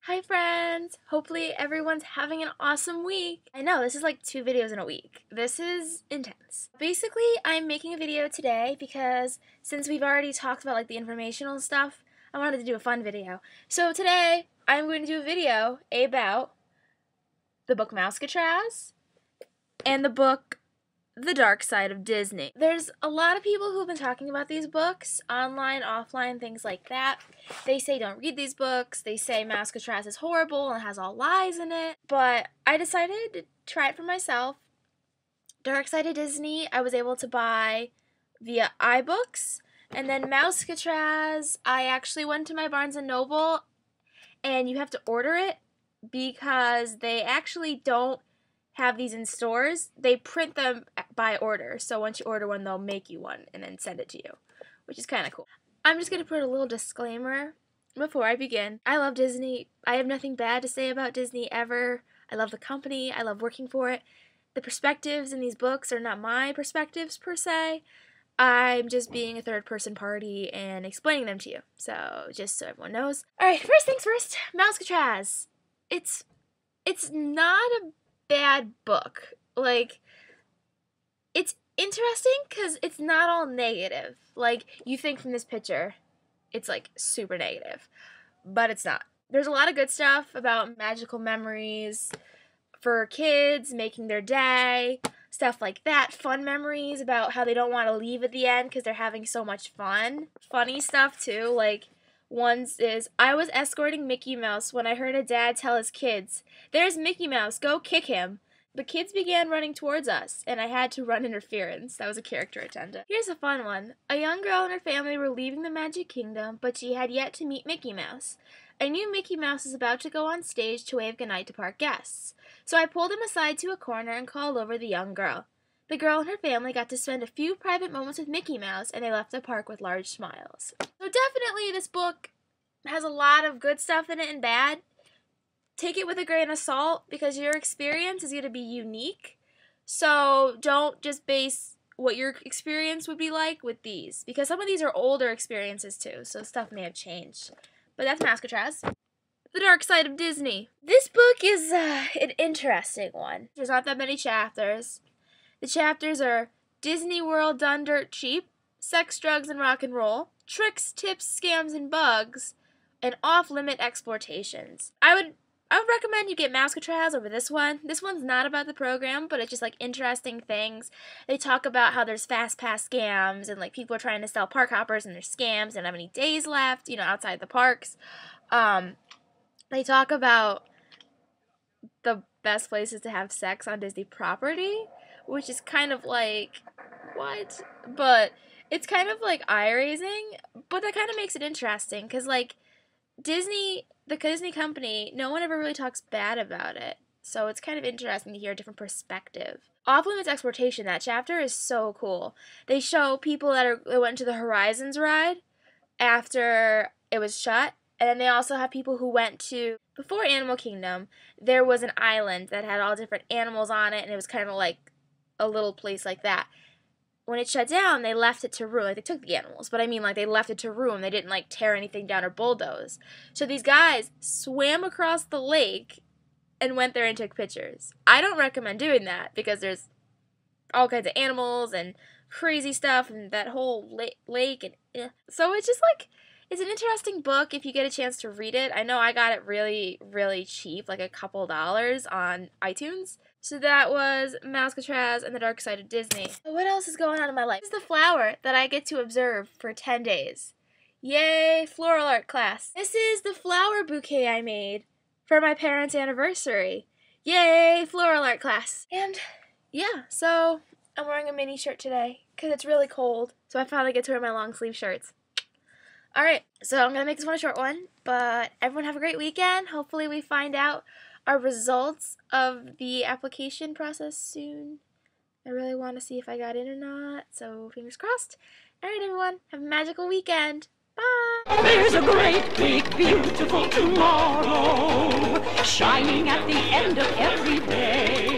Hi friends! Hopefully everyone's having an awesome week. I know, this is like 2 videos in a week. This is intense. Basically, I'm making a video today because since we've already talked about like the informational stuff, I wanted to do a fun video. So today, I'm going to do a video about the book Mousecatraz and the book The Dark Side of Disney. There's a lot of people who've been talking about these books, online, offline, things like that. They say don't read these books. They say Mousecatraz is horrible and has all lies in it. But I decided to try it for myself. Dark Side of Disney I was able to buy via iBooks. And then Mousecatraz, I actually went to my Barnes & Noble and you have to order it because they actually don't have these in stores. They print them by order, so once you order one, they'll make you one and then send it to you, which is kind of cool. I'm just going to put a little disclaimer before I begin. I love Disney. I have nothing bad to say about Disney ever. I love the company. I love working for it. The perspectives in these books are not my perspectives per se. I'm just being a third-person party and explaining them to you, so just so everyone knows. Alright, first things first, Mousecatraz. It's not a bad book. Like, it's interesting because it's not all negative. Like, you think from this picture, it's like super negative, but it's not. There's a lot of good stuff about magical memories for kids, making their day, stuff like that. Fun memories about how they don't want to leave at the end because they're having so much fun. Funny stuff too, like one's is, I was escorting Mickey Mouse when I heard a dad tell his kids, "There's Mickey Mouse, go kick him." The kids began running towards us, and I had to run interference. That was a character agenda. Here's a fun one. A young girl and her family were leaving the Magic Kingdom, but she had yet to meet Mickey Mouse. I knew Mickey Mouse was about to go on stage to wave goodnight to park guests, so I pulled him aside to a corner and called over the young girl. The girl and her family got to spend a few private moments with Mickey Mouse, and they left the park with large smiles. So definitely this book has a lot of good stuff in it and bad. Take it with a grain of salt because your experience is going to be unique. So don't just base what your experience would be like with these, because some of these are older experiences too, so stuff may have changed. But that's Mousecatraz. The Dark Side of Disney. This book is an interesting one. There's not that many chapters. The chapters are Disney World done dirt cheap, sex, drugs, and rock and roll, tricks, tips, scams, and bugs, and off-limit exploitations. I would recommend you get Mousecatraz over this one. This one's not about the program, but it's just like interesting things. They talk about how there's fast pass scams and like people are trying to sell park hoppers and there's scams and don't have any days left, you know, outside the parks. They talk about the best places to have sex on Disney property, which is kind of like, what? But it's kind of like eye-raising, but that kind of makes it interesting because like Disney, the Disney company, no one ever really talks bad about it. So it's kind of interesting to hear a different perspective. Off-limits exploitation, that chapter is so cool. They show people that went to the Horizons ride after it was shut. And then they also have people who went to, before Animal Kingdom, there was an island that had all different animals on it, and it was kind of like a little place like that. When it shut down, they left it to ruin. Like, they took the animals, but I mean, like, they left it to ruin. They didn't, like, tear anything down or bulldoze. So these guys swam across the lake and went there and took pictures. I don't recommend doing that because there's all kinds of animals and crazy stuff and that whole lake. And so it's just, like, it's an interesting book if you get a chance to read it. I know I got it really, really cheap, like a couple dollars on iTunes. So that was Mousecatraz and the Dark Side of Disney. What else is going on in my life? This is the flower that I get to observe for 10 days. Yay, floral art class. This is the flower bouquet I made for my parents' anniversary. Yay, floral art class. And yeah, so I'm wearing a mini shirt today because it's really cold. So I finally get to wear my long sleeve shirts. Alright, so I'm going to make this one a short one, but everyone have a great weekend. Hopefully we find out our results of the application process soon. I really want to see if I got in or not, so fingers crossed. Alright everyone, have a magical weekend. Bye! There's a great big beautiful tomorrow shining at the end of every day.